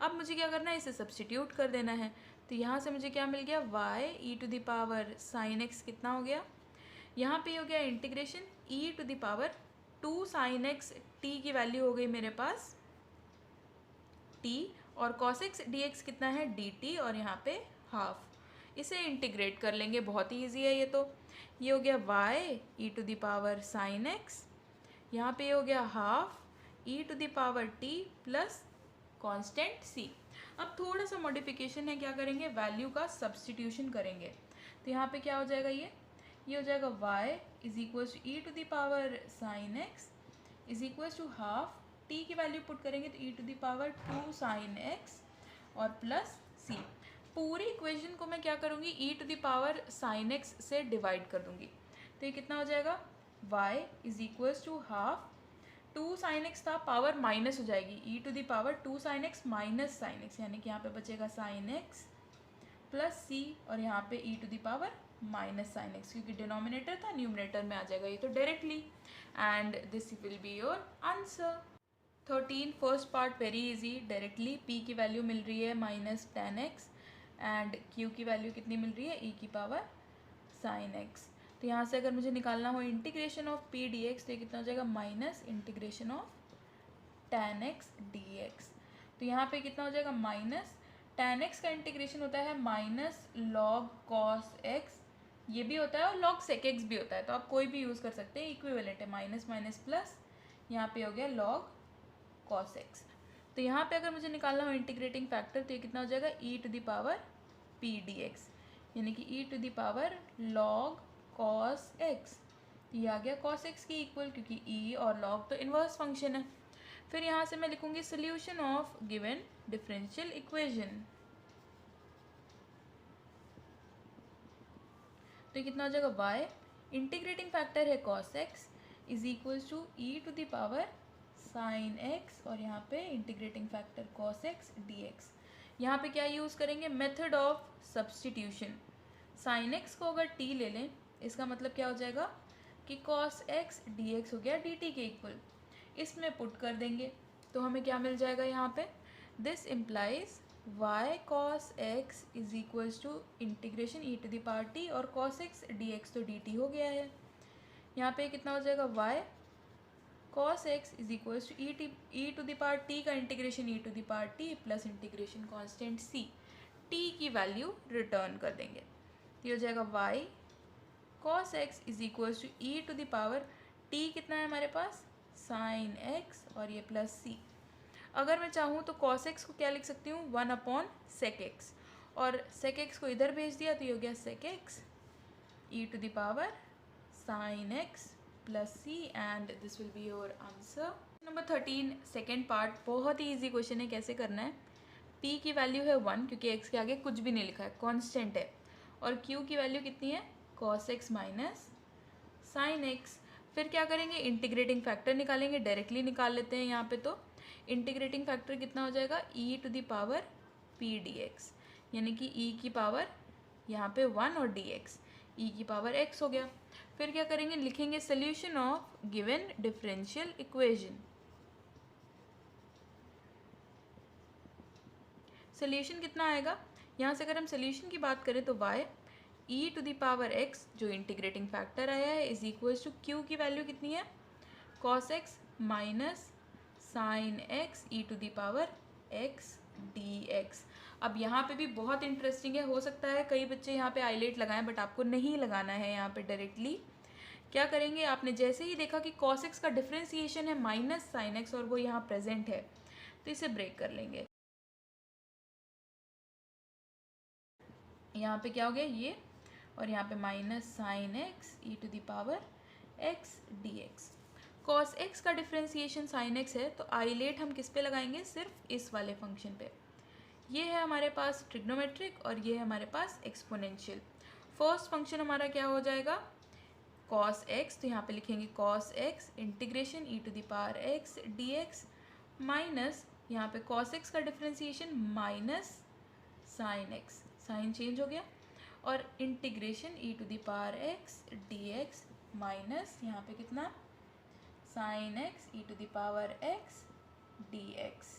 अब मुझे क्या करना है, इसे सब्स्टिट्यूट कर देना है, तो यहाँ से मुझे क्या मिल गया, y e to the power sin x कितना हो गया, यहाँ पे हो गया integration e to the power 2 sin x, t की वैल्यू हो गई मेरे पास t, और cos x dx कितना है dt, और यहाँ पे हाफ, इसे इंटीग्रेट कर लेंगे, बहुत ही ईजी है ये तो। ये हो गया y e to the power sin x, यहाँ पे हो गया half e to the power t plus constant c। अब थोड़ा सा मॉडिफिकेशन है, क्या करेंगे, वैल्यू का सब्स्टिट्यूशन करेंगे, तो यहाँ पे क्या हो जाएगा, ये हो जाएगा y is equals to e to the power sine x is equals to half, t की वैल्यू पुट करेंगे तो e to the power 2 sin x और प्लस c। पूरी इक्वेशन को मैं क्या करूँगी, e to the power sin x से डिवाइड कर दूँगी, तो ये कितना हो जाएगा, y is equals to half 2 sin x था, पावर माइनस हो जाएगी, e to the power 2 sin x minus sine x, यानी कि यहाँ पे बचेगा sin x प्लस c, और यहाँ पे e to the power minus sine x, क्योंकि डिनोमिनेटर था न्यूमरेटर में आ जाएगा ये तो directly, and this will be your answer. 13 first part very easy, directly p की वैल्यू मिल रही है -10x एंड q की वैल्यू कितनी मिल रही है e की पावर sin x। तो यहाँ से अगर मुझे निकालना हो इंटीग्रेशन ऑफ p dx तो ये कितना हो जाएगा minus integration of tan x dx। तो यहाँ पे कितना हो जाएगा माइनस tan x का इंटीग्रेशन होता है माइनस log cos x, ये भी होता है और log sec x भी होता है, तो आप कोई भी यूज़ कर सकते हैं, इक्विवेलेंट है, माइनस माइनस प्लस, यहाँ पे हो गया log cos x। तो यहाँ पे अगर मुझे निकालना हो इंटीग्रेटिंग फैक्टर तो ये कितना हो जाएगा e to the power p dx, यानी कि e to the power log cos x। ये आ गया cos x की इक्वल, क्योंकि e और log तो इन्वर्स फंक्शन है। फिर यहाँ से मैं लिखूंगी solution of given differential equation. तो ये कितना हो जाएगा y, इंटीग्रेटिंग फैक्टर है cos x is equals to e to the power sin x और यहाँ पे integrating factor cos x dx। यहाँ पे क्या यूज़ करेंगे, method of substitution. sin x को अगर t ले लें, इसका मतलब क्या हो जाएगा कि cos x dx हो गया dt के इक्वल, इसमें पुट कर देंगे तो हमें क्या मिल जाएगा यहाँ पे, this implies y cos x is equals to integration e to the power t और cos x dx तो dt हो गया है। यहाँ पे कितना हो जाएगा y cos x is equals to e to the power t का integration e to the power t plus integration constant c, t की वैल्यू रिटर्न कर देंगे। तो ये हो जाएगा y cos x is equals to e to the power t कितना है हमारे पास sin x और ये प्लस c। अगर मैं चाहूँ तो cos x को क्या लिख सकती हूँ, 1/sec x, और sec x को इधर भेज दिया तो ये हो गया sec x e to the power sin x plus c and this will be your answer. Number 13 second part, बहुत ही इजी क्वेश्चन है, कैसे करना है। p की वैल्यू है 1 क्योंकि x के आगे कुछ भी नहीं लिखा है, कांस्टेंट है, और q की वैल्यू कितनी है cos x minus sin x। फिर क्या करेंगे, इंटीग्रेटिंग फैक्टर निकालेंगे, डायरेक्टली निकाल लेते हैं यहाँ पे। तो इंटीग्रेटिंग फैक्टर कितना हो जाएगा e to the power p dx, यानी कि e की पावर यहाँ पे 1 और dx e की पावर x हो गया। फिर क्या करेंगे, लिखेंगे solution of given differential equation. Solution कितना आएगा, यहाँ से अगर हम सोल्यूशन की बात करें तो y e to the power x जो इंटीग्रेटिंग फैक्टर आया है इज इक्वल्स टू q की वैल्यू कितनी है cos x minus sin x e to the power x dx। अब यहाँ पे भी बहुत इंटरेस्टिंग है, हो सकता है कई बच्चे यहाँ पे हाईलाइट लगाएं, बट आपको नहीं लगाना है। यहाँ पे डायरेक्टली क्या करेंगे, आपने जैसे ही देखा कि cos x का डिफरेंशिएशन है माइनस sin x और वो यहाँ प्रेजेंट है, तो इसे ब्रेक कर लेंगे। यहाँ पे क्या हो गया ये, और यहाँ पे minus sin x e to the power x dx। cos x का डिफरेंशिएशन sin x है, तो आइलेट हम किस पे लगाएंगे, सिर्फ इस वाले फंक्शन पे। ये है हमारे पास ट्रिग्नोमेट्रिक और ये है हमारे पास एक्सपोनेंशियल। फर्स्ट फंक्शन हमारा क्या हो जाएगा cos x, तो यहाँ पे लिखेंगे cos x integration e to the power x dx minus यहाँ पे cos x का differentiation minus sin x, sine change हो गया, और integration e to the power x dx minus यहाँ पे कितना sin x e to the power x dx।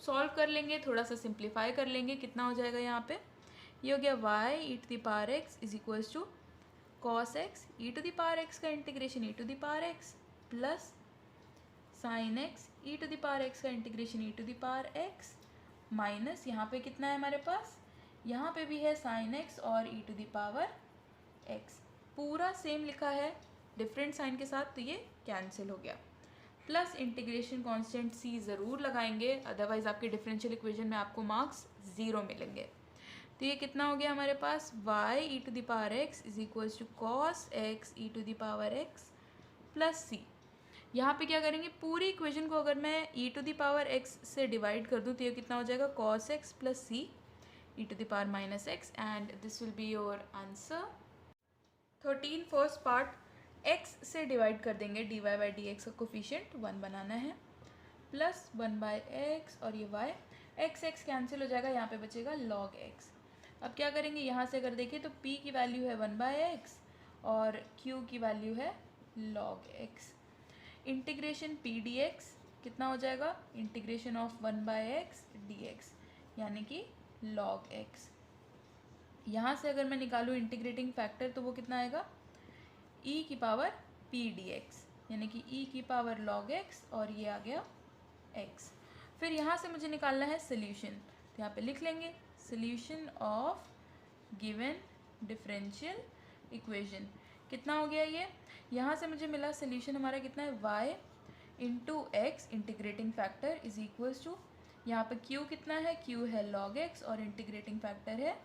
Solve कर लेंगे, थोड़ा सा सिंप्लीफाई कर लेंगे, कितना हो जाएगा यहाँ पे, ये हो गया y e to the power x is equals to cos x e to the power x का integration e to the power x plus sin x e to the power x का integration e to the power x minus यहाँ पे कितना है हमारे पास, यहाँ पे भी है sin x और e to the power x, पूरा सेम लिखा है डिफरेंट साइन के साथ, तो ये कैंसिल हो गया। प्लस इंटीग्रेशन कांस्टेंट c ज़रूर लगाएंगे, अदरवाइज आपके डिफरेंशियल इक्वेशन में आपको मार्क्स 0 मिलेंगे। तो ये कितना हो गया हमारे पास, y e to the power x is equals to cos x e to the power x plus c। यहाँ पे क्या करेंगे, पूरी इक्वेशन को अगर मैं e to the power x से डिवाइड कर दूँ तो ये कितना हो जाएगा cos x plus c e to the power minus x, and this will be your answer. 13 first part, x से डिवाइड कर देंगे, dy बाई dx का कोफिशिएंट 1 बनाना है, प्लस 1 बाई x और ये y, x कैंसिल हो जाएगा, यहाँ पे बचेगा log x। अब क्या करेंगे, यहाँ से अगर देखें तो p की वैल्यू है 1 बाई x और q की वैल्यू है log x। Integration p dx कितना हो जाएगा, इंटीग्रेशन ऑफ 1/x dx यानी कि log x। यहाँ से अगर मैं निकालूँ इंटीग्रेटिंग फैक्टर तो वो कितना आएगा, e की पावर p dx यानी कि e की पावर log x और ये आ गया x। फिर यहाँ से मुझे निकालना है सोल्यूशन, तो यहाँ पे लिख लेंगे solution of given differential equation. कितना हो गया ये, यहाँ से मुझे मिला सोल्यूशन हमारा कितना है, y into x integrating factor is equals to, यहाँ पे q कितना है, q है log x और इंटीग्रेटिंग फैक्टर है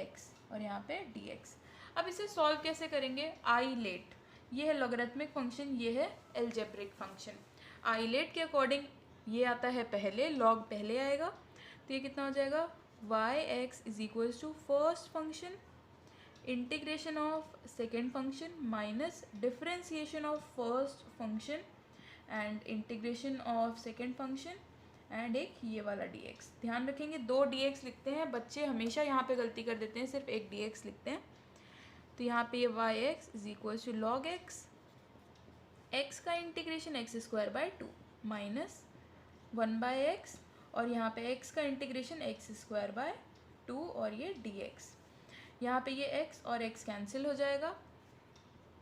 x और यहाँ पे dx। अब इसे सॉल्व कैसे करेंगे, आइलेट, ये है लॉगरिथमिक फंक्शन, ये है एल्जेब्रिक फंक्शन। आइलेट के अकॉर्डिंग ये आता है पहले, log पहले आएगा, तो ये कितना हो जाएगा, y(x) is equals to first function integration of second function minus differentiation of first function and integration of second function and एक ये वाला dx। ध्यान रखेंगे 2 dx लिखते हैं, बच्चे हमेशा यहाँ पे गलती कर देते हैं, सिर्फ एक dx लिखते हैं। तो यहाँ पे ये y(x) is equals to log x, x का integration x² by 2 minus 1/x और यहाँ पे x का इंटीग्रेशन x² by 2 और ये dx। यहाँ पे ये x और x कैंसिल हो जाएगा,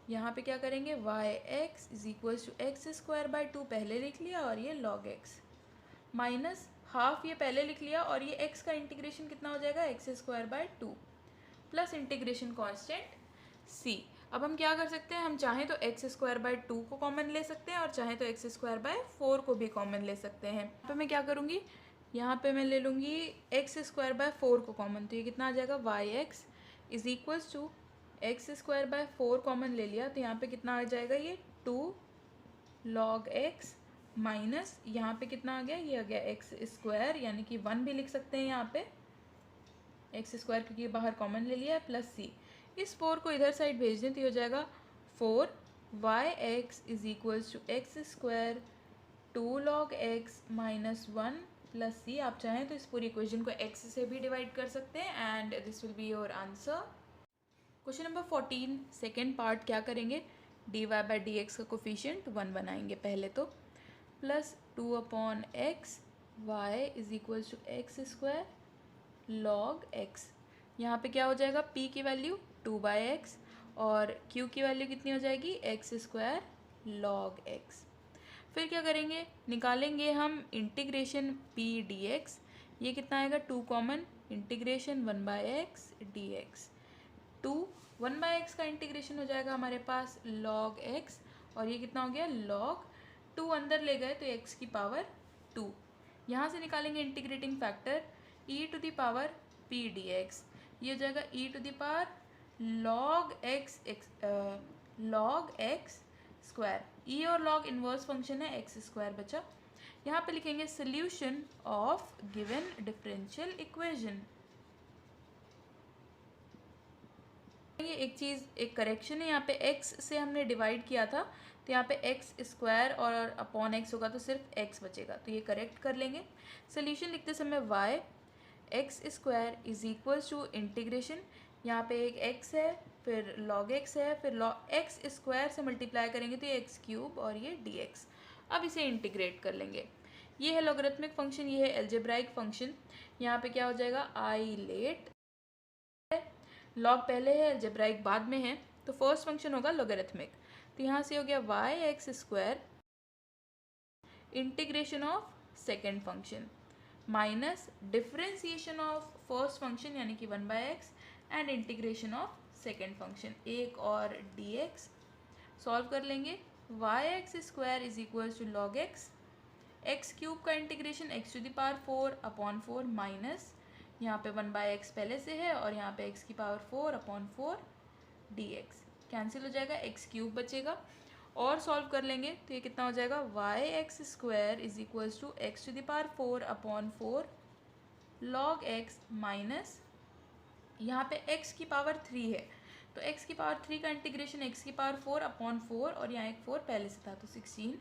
यहाँ पे क्या करेंगे, y(x) is equals to x² by 2 पहले लिख लिया और ये log x माइनस हाफ ये पहले लिख लिया और ये x का इंटीग्रेशन कितना हो जाएगा, x² by 2 plus integration constant c। अब हम क्या कर सकते हैं, हम चाहें तो x² by 2 को कॉमन ले सकते हैं और चाहें तो x² by 4 को भी कॉमन ले सकते हैं। यहाँ पे मैं क्या करूँगी, यहाँ पे मैं ले लूँगी x² by 4 को कॉमन, तो ये कितना आ जाएगा, y(x) is equals to x² by 4 common ले लिया तो यहाँ पे कितना आ जाएगा, ये 2 log x माइनस यहाँ पे कितना आ गया, ये आ गया x² यानी कि 1 भी लिख सकते हैं यहाँ पे x² क्योंकि बाहर कॉमन ले लिया है, प्लस c। इस 4 को इधर साइड भेज दें तो ये हो जाएगा 4 y(x) is equals to x² 2 log x minus 1 plus c। आप चाहें तो इस पूरी इक्वेशन को x से भी डिवाइड कर सकते हैं and this will be your answer. Question number 14 second part क्या करेंगे, dy by dx का कोफिशिएंट 1 बनाएंगे पहले तो, plus 2/x y is equals to x² log x। यहाँ पे क्या हो जाएगा, p की वैल्यू 2/x और q की वैल्यू कितनी हो जाएगी, x² log x। फिर क्या करेंगे, निकालेंगे हम इंटीग्रेशन p dx, ये कितना आएगा, 2 common integration 1/x dx। 1/x का इंटीग्रेशन हो जाएगा हमारे पास log x और ये कितना हो गया, log 2 अंदर ले गए तो x की पावर 2। यहाँ से निकालेंगे integrating factor e to the power p dx, ये हो जाएगा e to the power log x square, e और log इन्वर्स फंक्शन है, x² बचा। यहाँ पे लिखेंगे solution of given differential equation. ये एक चीज़, एक करेक्शन है, यहाँ पे x से हमने डिवाइड किया था तो यहाँ पे x² और अपॉन x होगा तो सिर्फ x बचेगा, तो ये करेक्ट कर लेंगे। सोल्यूशन लिखते समय y x² is equals to integration, यहाँ पे एक x है फिर log x है फिर log x² से मल्टीप्लाई करेंगे तो ये x³ और ये dx। अब इसे इंटीग्रेट कर लेंगे, ये है लॉगरिथमिक फंक्शन, ये है एल्जेब्राइक फंक्शन। यहाँ पे क्या हो जाएगा, आइलेट, लॉग पहले है एल्जेब्राइक बाद में है तो फर्स्ट फंक्शन होगा लॉगरिथमिक, तो यहाँ से हो गया y(x²) integration of second function minus differentiation of first function यानी कि 1/x and integration of second function एक और dx। सॉल्व कर लेंगे, y(x² is equals to log x, x³ का इंटीग्रेशन x⁴/4 माइनस यहाँ पे 1/x पहले से है और यहाँ पे x⁴/4 dx कैंसिल हो जाएगा, x³ बचेगा और सॉल्व कर लेंगे तो ये कितना हो जाएगा, y(x² is equals to x⁴/4 log x minus यहाँ पे x⁴ है तो x⁴ का इंटीग्रेशन x⁴/4 और यहाँ एक 4 पहले से था तो 16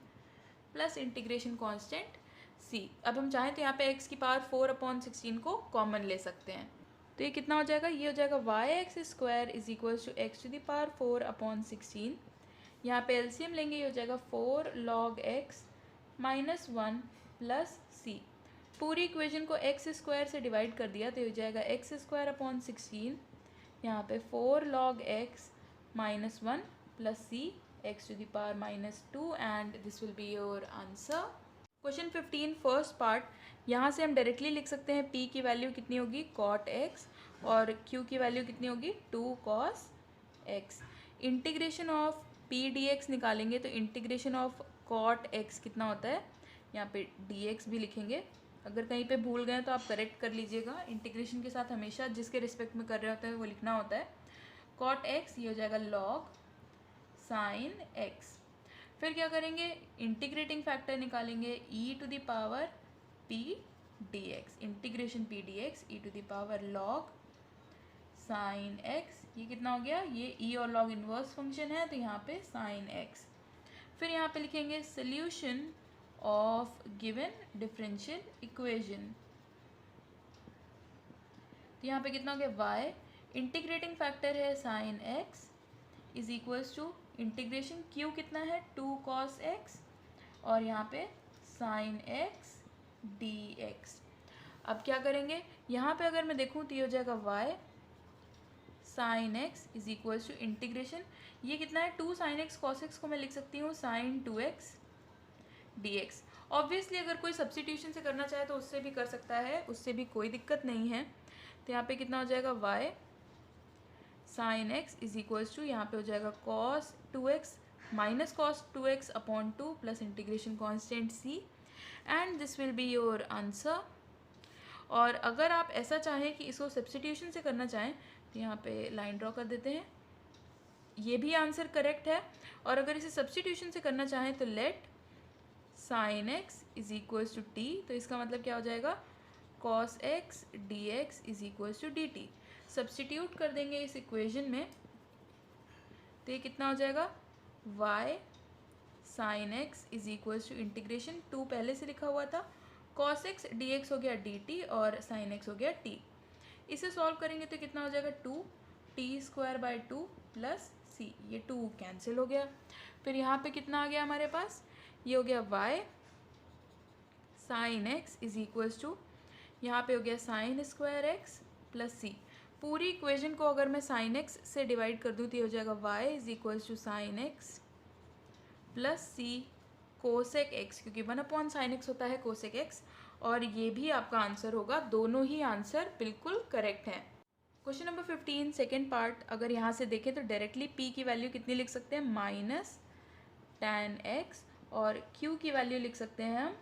प्लस इंटीग्रेशन कांस्टेंट c। अब हम चाहें तो यहाँ पे x⁴/16 को कॉमन ले सकते हैं तो ये कितना हो जाएगा, ये हो जाएगा y(x² is equals to x⁴/16। यहाँ पे एलसीएम लेंगे, ये हो जाएगा 4 log x -1 प्लस सी। पूरी इक्वेशन को एक्स स्क्वायर से डिवाइड कर दिया तो हो जाएगा एक्स स्क्वायर अपॉन 16, यहाँ पे 4 log x -1 plus c x to the power -2 and this will be your answer. Question 15 first part, यहाँ से हम डायरेक्टली लिख सकते हैं p की वैल्यू कितनी होगी cot x और q की वैल्यू कितनी होगी 2 cos x। Integration of p dx निकालेंगे तो इंटीग्रेशन ऑफ cot x कितना होता है, यहाँ पे dx भी लिखेंगे। अगर कहीं पे भूल गए तो आप करेक्ट कर लीजिएगा। इंटीग्रेशन के साथ हमेशा जिसके रिस्पेक्ट में कर रहे होते हैं वो लिखना होता है। cot x ये हो जाएगा log sin x। फिर क्या करेंगे, इंटीग्रेटिंग फैक्टर निकालेंगे e to the power p dx। Integration p dx e to the power log sin x, ये कितना हो गया, ये e और log इनवर्स फंक्शन है तो यहाँ पे sin x। फिर यहाँ पे लिखेंगे solution of given differential equation, तो यहाँ पे कितना हो गया y, इंटीग्रेटिंग फैक्टर है sin x is equals to integration q कितना है 2 cos x और यहाँ पे sin x dx। अब क्या करेंगे, यहाँ पे अगर मैं देखूँ तो ये हो जाएगा y sin x is equals to integration, ये कितना है 2 sin x cos x को मैं लिख सकती हूँ sin 2x dx। ऑब्वियसली अगर कोई सब्स्टिट्यूशन से करना चाहे तो उससे भी कर सकता है, उससे भी कोई दिक्कत नहीं है। तो यहाँ पे कितना हो जाएगा y sin x is equals to, यहाँ पे हो जाएगा cos 2x minus cos 2x upon 2 plus integration constant c and this will be your answer. और अगर आप ऐसा चाहें कि इसको सब्स्टिट्यूशन से करना चाहें तो यहाँ पे लाइन ड्रॉ कर देते हैं, ये भी आंसर करेक्ट है। और अगर इसे सब्स्टिट्यूशन से करना चाहें तो let sin x is equals to t, तो इसका मतलब क्या हो जाएगा cos x dx is equals to dt। Substitute कर देंगे इस इक्वेशन में तो ये कितना हो जाएगा y sin x is equals to integration 2 पहले से लिखा हुआ था, cos x dx हो गया dt और sin x हो गया t। इसे सॉल्व करेंगे तो कितना हो जाएगा 2 t square by 2 plus c, ये 2 कैंसिल हो गया। फिर यहाँ पे कितना आ गया हमारे पास, ये हो गया y sin x is equals to, यहाँ पे हो गया sin square x plus c। पूरी इक्वेशन को अगर मैं sin x से डिवाइड कर दूँ तो ये हो जाएगा y is equals to sin x plus c cosec x, क्योंकि 1/sin x होता है कोसेक x, और ये भी आपका आंसर होगा। दोनों ही आंसर बिल्कुल करेक्ट हैं। क्वेश्चन नंबर 15 सेकेंड पार्ट, अगर यहाँ से देखें तो डायरेक्टली p की वैल्यू कितनी लिख सकते हैं -tan x और q की वैल्यू लिख सकते हैं हम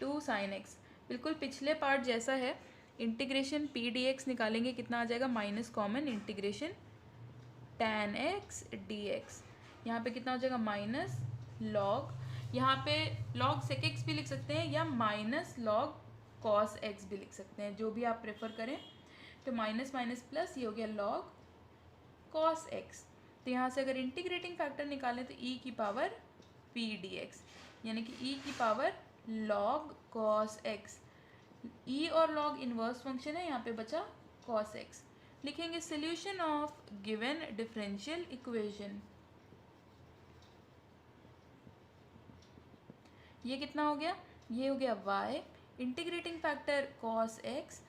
2 sin x। बिल्कुल पिछले पार्ट जैसा है, इंटीग्रेशन p dx निकालेंगे कितना आ जाएगा minus common integration tan x dx, यहाँ पे कितना हो जाएगा माइनस log, यहाँ पे log sec x भी लिख सकते हैं या माइनस log cos x भी लिख सकते हैं, जो भी आप प्रेफर करें। तो माइनस माइनस प्लस, ये हो गया log cos x। तो यहाँ से अगर इंटीग्रेटिंग फैक्टर निकालें तो e की पावर p dx, यानी कि e की power log cos x। e और log इनवर्स फंक्शन है, यहाँ पे बचा cos x। लिखेंगे solution of given differential equation, ये कितना हो गया, ये हो गया y integrating factor cos x,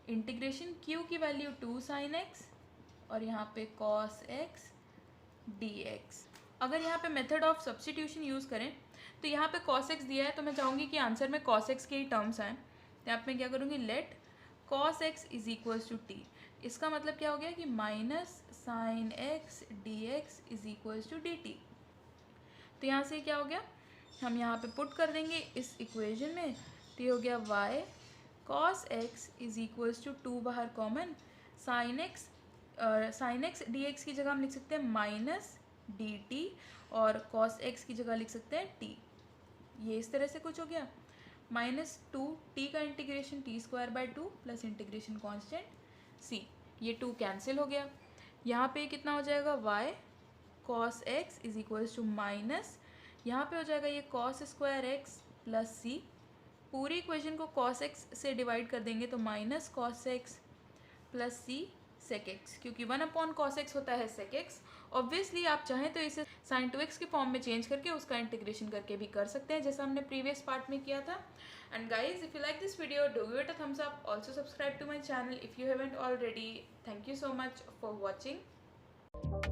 integration q की वैल्यू 2 sin x और यहाँ पे cos x dx। अगर यहाँ पे मेथड ऑफ सब्स्टिट्यूशन यूज़ करें तो यहाँ पे cos x दिया है तो मैं चाहूँगी कि आंसर में cos x के ही टर्म्स आएँ। तो यहाँ पे क्या करूँगी, let cos x is equals to t। इसका मतलब क्या हो गया कि minus sin x dx is equals to dt। तो यहाँ से क्या हो गया, हम यहाँ पे पुट कर देंगे इस इक्वेशन में, तो ये हो गया y cos x is equals to 2 बाहर कॉमन, sin x dx की जगह हम लिख सकते हैं माइनस dt और cos x की जगह लिख सकते हैं t। ये इस तरह से कुछ हो गया, -2 t का integration t square by 2 plus integration constant c, ये 2 कैंसिल हो गया। यहाँ पे कितना हो जाएगा y cos x is equals to minus, यहाँ पे हो जाएगा ये cos square x plus c। पूरी इक्वेशन को cos x से डिवाइड कर देंगे तो minus cos x plus c sec x, क्योंकि 1/cos x होता है sec x ऑब्वियसली आप चाहें तो इसे sin 2x के फॉर्म में चेंज करके उसका इंटीग्रेशन करके भी कर सकते हैं, जैसा हमने प्रीवियस पार्ट में किया था. And guys, if you like this video, do give it a thumbs up. Also subscribe to my channel if you haven't already. Thank you so much for watching.